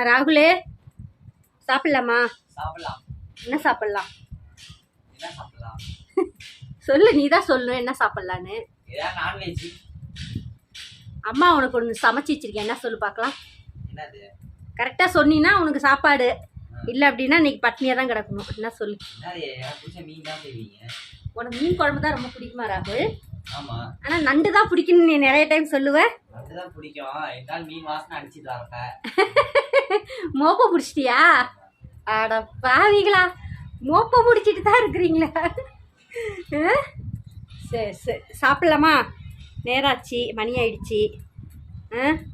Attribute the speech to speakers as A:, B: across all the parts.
A: ராகுலே சாப்பிடலாமா?
B: சாப்பிடலாம்.
A: என்ன சாப்பிடலாம்?
B: என்ன சாப்பிடலாம்?
A: சொல்லு, நீ தான் சொல்லு என்ன சாப்பிடலான்னு.
B: ஏதாவது நான்வெஜ்.
A: அம்மா உனக்கு ஒன்று சமைச்சு வச்சிருக்கேன், என்ன சொல்லு பார்க்கலாம்.
B: என்னது?
A: கரெக்டாக சொன்னீங்கன்னா உனக்கு சாப்பாடு, இல்லை அப்படின்னா இன்னைக்கு பட்னியாக தான் கிடக்கணும். என்ன சொல்லு.
B: எனக்கு பிடிச்ச மீன் தான் செய்வீங்க.
A: உனக்கு மீன் குழம்பு தான் ரொம்ப பிடிக்குமா ராகுல்?
B: ஆமா.
A: ஆனால் நண்டு தான் பிடிக்குன்னு நீ நிறைய டைம் சொல்லுவேன்.
B: நண்டு தான் பிடிக்கும். என்னால் மீன் வாசனை அடிச்சுட்டு வரப்ப
A: மோப்ப பிடிச்சிட்டியா? அட பாவிகளா, மோப்ப பிடிச்சிட்டு தான் இருக்கிறீங்களா? சரி சரி, சாப்பிட்லாமா? நேராச்சு, மணி ஆயிடுச்சு.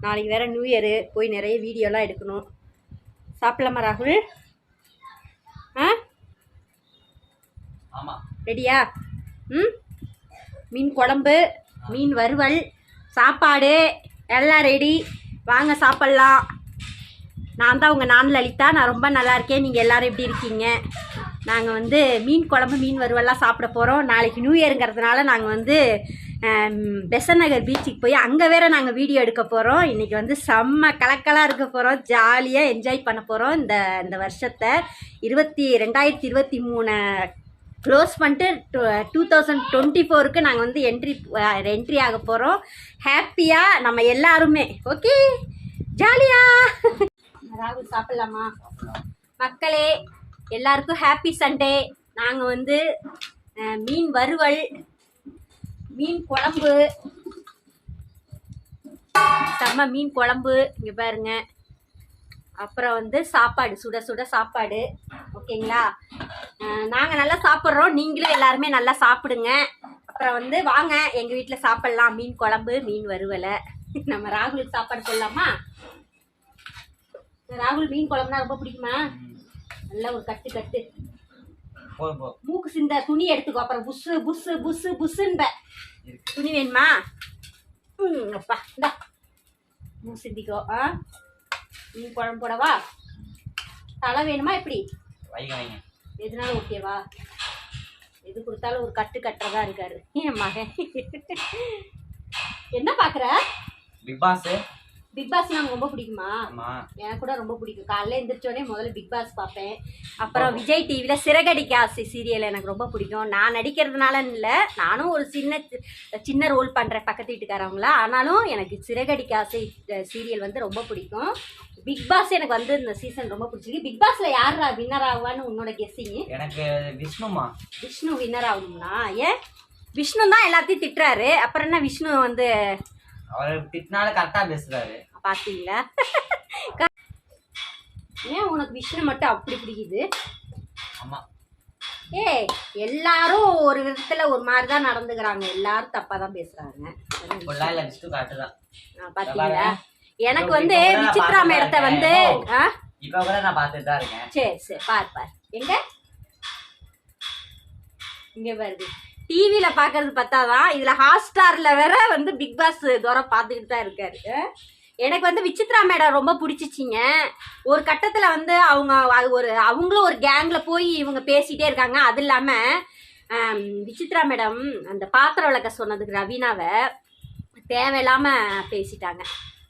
A: நாளைக்கு வேறு நியூ இயரு, போய் நிறைய வீடியோலாம் எடுக்கணும். சாப்பிட்லாமா ராகுல்?
B: ஆமாம்.
A: ரெடியா? மீன் குழம்பு, மீன் வறுவல், சாப்பாடு எல்லாம் ரெடி. வாங்க சாப்பிட்லாம். நான் தான் உங்கள் நான் லலிதா. நான் ரொம்ப நல்லா இருக்கேன். நீங்கள் எல்லோரும் எப்படி இருக்கீங்க? நாங்கள் வந்து மீன் குழம்பு, மீன் வறுவல்லாம் சாப்பிட போகிறோம். நாளைக்கு நியூ இயருங்கிறதுனால நாங்கள் வந்து பெசன்ட் நகர் பீச்சுக்கு போய் அங்கே வேறு நாங்கள் வீடியோ எடுக்க போகிறோம். இன்றைக்கி வந்து செம்ம கலக்கலாக இருக்க போகிறோம். ஜாலியாக என்ஜாய் பண்ண போகிறோம். இந்த வருஷத்தை 2023 க்ளோஸ் பண்ணிட்டு 2024க்கு நாங்கள் வந்து என்ட்ரி ஆக போகிறோம். ஹாப்பியாக நம்ம எல்லாருமே. ஓகே, ஜாலியாக ராகுல் சாப்பிட்லாமா? மக்களே எல்லாருக்கும் ஹாப்பி சண்டே. நாங்கள் வந்து மீன் வறுவல், மீன் குழம்பு, செம்ம மீன் குழம்பு இங்கே பாருங்க. அப்புறம் வந்து சாப்பாடு, சுட சுட சாப்பாடு. ஓகேங்களா? நாங்கள் நல்லா சாப்பிட்றோம், நீங்களும் எல்லாருமே நல்லா சாப்பிடுங்க. அப்புறம் வந்து வாங்க எங்கள் வீட்டில் சாப்பிட்லாம். மீன் குழம்பு, மீன் வறுவலை. நம்ம ராகுலுக்கு சாப்பாடு போடலாமா? ராகுல் மீன் குழம்புனா ரொம்ப பிடிக்குமா? நல்லா ஒரு கட்டு கட்டு, மூக்கு சிந்த துணி எடுத்துக்கோ. அப்புறம் புஸ்ஸு புஸ்ஸு புஸ்ஸு புஸ்ஸுன்ப. துணி வேணுமா? அப்பா இந்தா மூக்கு சிந்திக்கோ. மீன் குழம்பு போடவா? தலை வேணுமா? எப்படி எதுனாலும் ஓகேவா? எது கொடுத்தாலும் ஒரு கட்டு கட்டுறதா இருக்காரு என் மகன். என்ன பார்க்குற? பிக் பாஸ் நமக்கு ரொம்ப பிடிக்குமா? எனக்கு கூட ரொம்ப பிடிக்கும். காலையில் எழுந்திரிச்சோடனே முதல்ல பிக் பாஸ் பார்ப்பேன். அப்புறம் விஜய் டிவியில் சிறகடிக்க ஆசை சீரியல் எனக்கு ரொம்ப பிடிக்கும். நான் நடிக்கிறதுனால இல்லை, நானும் ஒரு சின்ன ரோல் பண்ணுறேன் பக்கத்து வீட்டுக்காரவங்கள. ஆனாலும் எனக்கு சிறகடிக்க ஆசை சீரியல் வந்து ரொம்ப பிடிக்கும். பிக் பாஸ் எனக்கு வந்து இந்த சீசன் ரொம்ப பிடிச்சிருக்கு. பிக் பாஸ்ல யார் வின்னர் ஆகுவான்னு உன்னோட கெஸ்ஸிங்?
B: எனக்கு விஷ்ணுமா.
A: விஷ்ணு வின்னர் ஆகணும்னா? ஏன்? விஷ்ணு தான் எல்லாத்தையும் திட்டுறாரு. அப்புறம் என்ன விஷ்ணு வந்து
B: அவர் திட்டினால கரெக்டா பேசுறாரு.
A: பாத்தீங்களா? ஏன் உனக்கு விஷ்ணு மட்டும் அப்படி பிடிக்குது?
B: ஆமா.
A: எல்லாரும் ஒரு விதத்துல ஒரு மாதிரி தான் நடந்துக்கிறாங்க. எல்லாரும் தப்பா தான் பேசுறாங்க. பாத்தீங்களா? எனக்கு வந்து விசித்ரா மேடத்தை வந்து
B: இப்ப கூட நான் பார்த்துட்டு தான் இருக்கேன்.
A: சரி சரி, பாரு எங்க இங்க வருது. டிவியில பாக்குறது பார்த்தாதான், இதுல ஹாட்ஸ்டார்ல வேற வந்து பிக் பாஸ் தூரம் பார்த்துக்கிட்டு தான் இருக்காரு. எனக்கு வந்து விசித்ரா மேடம் ரொம்ப பிடிச்சிச்சிங்க. ஒரு கட்டத்துல வந்து அவங்களும் ஒரு கேங்ல போய் இவங்க பேசிட்டே இருக்காங்க. அது இல்லாம விசித்ரா மேடம் அந்த பாத்திரம் விளக்க சொன்னதுக்கு ரவீனாவை தேவையில்லாம பேசிட்டாங்க.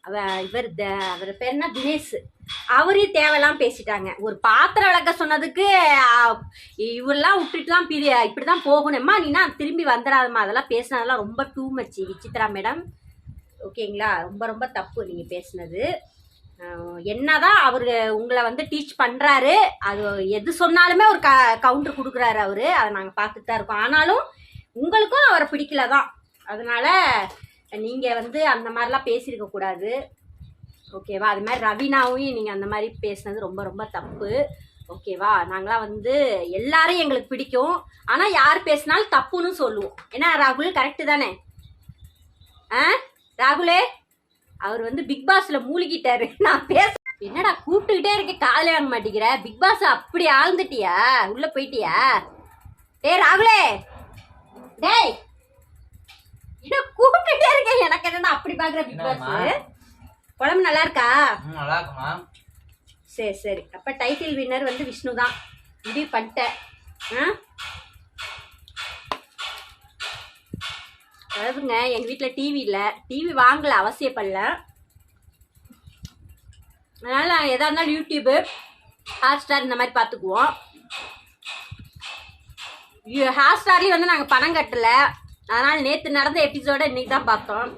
A: அவர் பேர் என்ன, தினேஷ், அவரையும் தேவையெல்லாம் பேசிட்டாங்க. ஒரு பாத்திரம் விளக்க சொன்னதுக்கு இவரெல்லாம் விட்டுட்டுலாம் இப்படிதான் போகணும்மா, நீனா திரும்பி வந்துடாதம்மா, அதெல்லாம் பேசினதெல்லாம் ரொம்ப டூ மச் விசித்ரா மேடம். ஓகேங்களா? ரொம்ப ரொம்ப தப்பு நீங்கள் பேசுனது. என்னதான் அவர் உங்களை வந்து டீச் பண்ணுறாரு, அது எது சொன்னாலுமே ஒரு கவுண்டர் கொடுக்குறாரு அவரு. அதை நாங்கள் பார்த்துட்டு தான் இருக்கோம். ஆனாலும் உங்களுக்கும் அவரை பிடிக்கல தான். அதனால நீங்கள் வந்து அந்த மாதிரிலாம் பேசியிருக்க கூடாது. ஓகேவா? அது மாதிரி ரவீனாவையும் நீங்கள் அந்த மாதிரி பேசுனது ரொம்ப ரொம்ப தப்பு. ஓகேவா? நாங்களாம் வந்து எல்லாரும் எங்களுக்கு பிடிக்கும். ஆனால் யார் பேசினாலும் தப்புன்னு சொல்லுவோம். ஏன்னா ராகுல் கரெக்டு தானே? ராகுலே அவர் வந்து பிக் பாஸ்ல மூழ்கிட்டாரு. நான் என்னடா கூப்பிட்டுக்கிட்டே இருக்க, காதலே வாங்க மாட்டேங்கிற? பிக் பாஸ் அப்படி ஆழ்ந்துட்டியா? உள்ள போயிட்டியா? ராகுலே, டேய் கூப்பிட்டுட்டே இருக்கேன். எனக்கு என்னன்னா அப்படி பாக்குற பிக் பாஸ். குழம்பு நல்லா இருக்கா?
B: நல்லா இருக்குமா?
A: சரி சரி, அப்ப டைட்டில் வின்னர் வந்து விஷ்ணு தான் முடிவு பண்ணிட்டேன். அதாவதுங்க எங்கள் வீட்டில் டிவி இல்லை, டிவி வாங்கலை, அவசியப்படல. அதனால் நாங்கள் எதாக இருந்தாலும் யூடியூப்பு ஹாட்ஸ்டார் இந்த மாதிரி பார்த்துக்குவோம். ஹாட்ஸ்டார்லேயும் வந்து நாங்கள் பணம் கட்டலை. அதனால் நேற்று நடந்த எபிசோட இன்றைக்கி தான் பார்த்தோம்.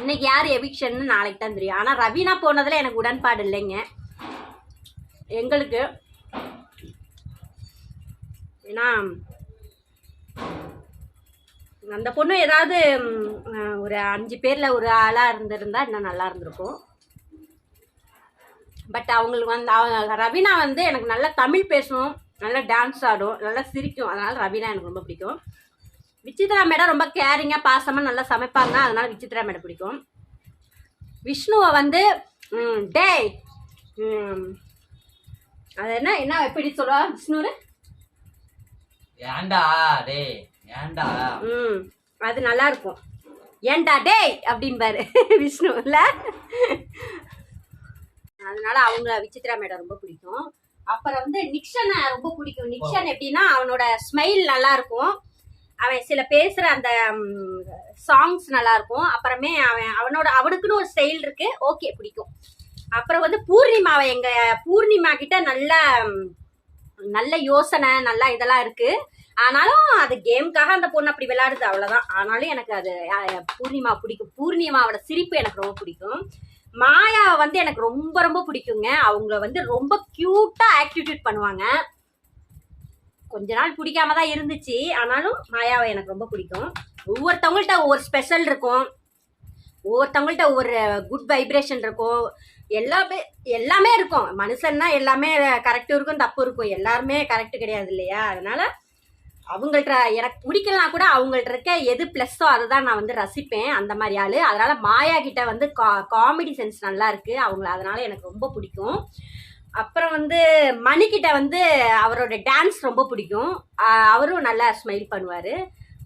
A: இன்னைக்கு யார் எவிக்ஷன்னு நாளைக்கு தான் தெரியும். ஆனால் ரவீனா போனதில் எனக்கு உடன்பாடு இல்லைங்க எங்களுக்கு. ஏன்னா அந்த பொண்ணு ஏதாவது ஒரு 5 பேரில் ஒரு ஆளாக இருந்திருந்தா இன்னும் நல்லா இருந்திருக்கும். பட் அவங்களுக்கு வந்து ரவீனா வந்து எனக்கு நல்லா தமிழ் பேசணும், நல்லா டான்ஸ் ஆடும், நல்லா சிரிக்கும். அதனால் ரவீனா எனக்கு ரொம்ப பிடிக்கும். விசித்ரா மேடம் ரொம்ப கேரிங்காக பாசமாக நல்லா சமைப்பாங்க. அதனால் விசித்ரா மேடம் பிடிக்கும். விஷ்ணுவை வந்து டேய் அது என்ன எப்படி சொல்லுவா விஷ்ணுன்னு,
B: ஏண்டா டேய் ஏண்டா,
A: அது நல்லா இருக்கும். ஏண்டா டேய் அப்படின்பாரு விஷ்ணு இல்ல. அதனால அவங்க விசித்ரா மேடம் ரொம்ப பிடிக்கும். அப்புறம் வந்து நிக்ஷனை ரொம்ப பிடிக்கும். நிக்ஷன் எப்படின்னா அவனோட ஸ்மைல் நல்லா இருக்கும், அவன் சில பேசுற அந்த சாங்ஸ் நல்லா இருக்கும். அப்புறமே அவனுக்குன்னு ஒரு ஸ்டைல் இருக்கு, ஓகே பிடிக்கும். அப்புறம் வந்து பூர்ணிமாவை பூர்ணிமா கிட்ட நல்ல யோசனை நல்லா இதெல்லாம் இருக்கு. ஆனாலும் அது கேமுக்காக அந்த பொண்ணு அப்படி விளையாடுது அவ்வளவுதான். ஆனாலும் எனக்கு அது பூர்ணிமா பிடிக்கும். பூர்ணிமாவோட சிரிப்பு எனக்கு ரொம்ப பிடிக்கும். மாயா வந்து எனக்கு ரொம்ப ரொம்ப பிடிக்குங்க. அவங்க வந்து ரொம்ப கியூட்டா ஆக்டிவிட்டி பண்ணுவாங்க. கொஞ்ச நாள் பிடிக்காம தான் இருந்துச்சு, ஆனாலும் மாயாவை எனக்கு ரொம்ப பிடிக்கும். ஒவ்வொருத்தவங்கள்ட்ட ஒவ்வொரு ஸ்பெஷல் இருக்கும், ஒவ்வொருத்தவங்கள்ட்ட ஒவ்வொரு குட் வைப்ரேஷன் இருக்கும். எல்லாமே இருக்கும். மனுஷன்னா எல்லாமே கரெக்டும் இருக்கும் தப்பு இருக்கும், எல்லாருமே கரெக்டு கிடையாது இல்லையா. அதனால அவங்கள்ட்ட எனக்கு பிடிக்கலனா கூட அவங்கள்ட்ட இருக்க எது ப்ளஸ்ஸோ அதை தான் நான் வந்து ரசிப்பேன், அந்த மாதிரி ஆள். அதனால மாயா கிட்ட வந்து காமெடி சென்ஸ் நல்லா இருக்கு அவங்கள, அதனால எனக்கு ரொம்ப பிடிக்கும். அப்புறம் வந்து மணிக்கிட்ட வந்து அவரோட டான்ஸ் ரொம்ப பிடிக்கும், அவரும் நல்லா ஸ்மைல் பண்ணுவார்.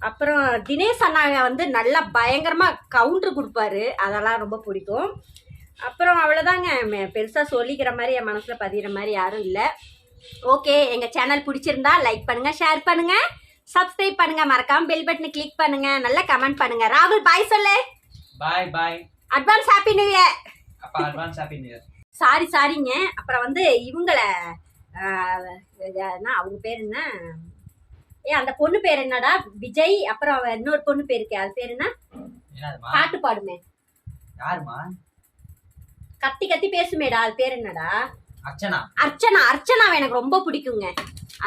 A: அப்புறம் தினேஷ் அண்ணாங்க வந்து நல்லா பயங்கரமாக கவுண்டர் கொடுப்பாரு, அதெல்லாம் ரொம்ப பிடிக்கும். அப்புறம் அவ்வளோதாங்க, பெருசாக சொல்லிக்கிற மாதிரி என் மனசில் பதிகிற மாதிரி யாரும் இல்லை. ஓகே, எங்கள் சேனல் பிடிச்சிருந்தா லைக் பண்ணுங்கள், ஷேர் பண்ணுங்கள், சப்ஸ்கிரைப் பண்ணுங்கள், மறக்காமல் பெல் பட்டனை கிளிக் பண்ணுங்கள், நல்லா கமெண்ட் பண்ணுங்கள். ராகுல் பாய் சொல்லு.
B: Bye bye.
A: Advance happy new year.
B: அப்பா அட்வான்ஸ் ஹாப்பி நியூ இயர்.
A: சாரிங்க. அப்புறம் வந்து இவங்களை அவங்க பேர் என்ன, அந்த பொண்ணு பேர் என்னடா, விஜய். அப்புறம் இன்னொரு பொண்ணு பேருக்கு, அது பேர் என்ன, பாட்டு பாடுமே,
B: யாருமா,
A: கத்தி கத்தி பேசுமேடா, அது பேர் என்னடா, அர்ச்சனாவை எனக்கு ரொம்ப பிடிக்குங்க.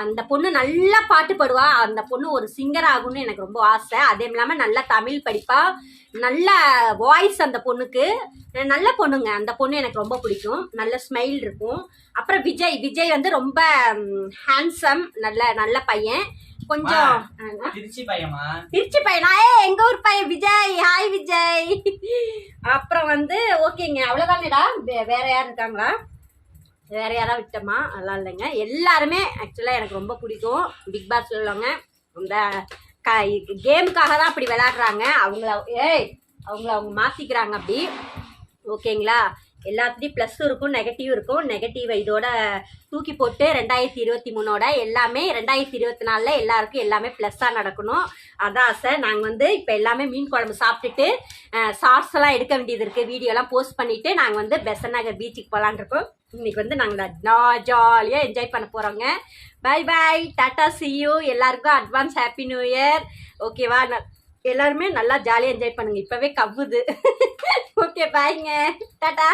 A: அந்த பொண்ணு நல்லா பாட்டு பாடுவா. அந்த பொண்ணு ஒரு சிங்கர் ஆகும்னு எனக்கு ரொம்ப ஆசை. அதே இல்லாமல் நல்லா தமிழ் படிப்பா, நல்ல வாய்ஸ் அந்த பொண்ணுக்கு, நல்ல பொண்ணுங்க. அந்த பொண்ணு எனக்கு ரொம்ப பிடிக்கும், நல்ல ஸ்மைல் இருக்கும். அப்புறம் விஜய் வந்து ரொம்ப ஹேண்ட்ஸம், நல்ல பையன். கொஞ்சம்
B: திருச்சி பையனா,
A: எங்க ஊர் பையன் விஜய். ஹாய் விஜய். அப்புறம் வந்து ஓகேங்க, அவ்வளோதாங்கடா. வேற யார் இருக்காங்களா, வேற யாராவது விட்டோமா, அதெல்லாம் இல்லைங்க. எல்லாருமே ஆக்சுவலாக எனக்கு ரொம்ப பிடிக்கும். பிக் பாஸ் உள்ளவங்க இந்த கேமுக்காக தான் அப்படி விளையாடுறாங்க. அவங்க மாற்றிக்கிறாங்க அப்படி. ஓகேங்களா, எல்லாத்துலேயும் ப்ளஸ் இருக்கும் நெகட்டிவ் இருக்கும். நெகட்டிவை இதோட தூக்கி போட்டு 2023 எல்லாமே 2024 எல்லாருக்கும் எல்லாமே ப்ளஸ்ஸாக நடக்கணும், அதான் ஆசை. நாங்கள் வந்து இப்போ எல்லாமே மீன் குழம்பு சாப்பிட்டுட்டு ஷார்ட்ஸ் எல்லாம் எடுக்க வேண்டியது இருக்குது, வீடியோலாம் போஸ்ட் பண்ணிவிட்டு நாங்கள் வந்து பெசன்ட் நகர் பீச்சுக்கு போகலான் இருக்கோம். இன்னைக்கு வந்து நாங்கள் ஜாலியாக என்ஜாய் பண்ண போகிறோங்க. Bye bye, tata, see you. எல்லாருக்கும் அட்வான்ஸ் ஹாப்பி நியூ இயர். ஓகேவா, எல்லாருமே நல்லா ஜாலியாக என்ஜாய் பண்ணுங்க. இப்போவே கவ்வுது. ஓகே பாய்ங்க, டாட்டா.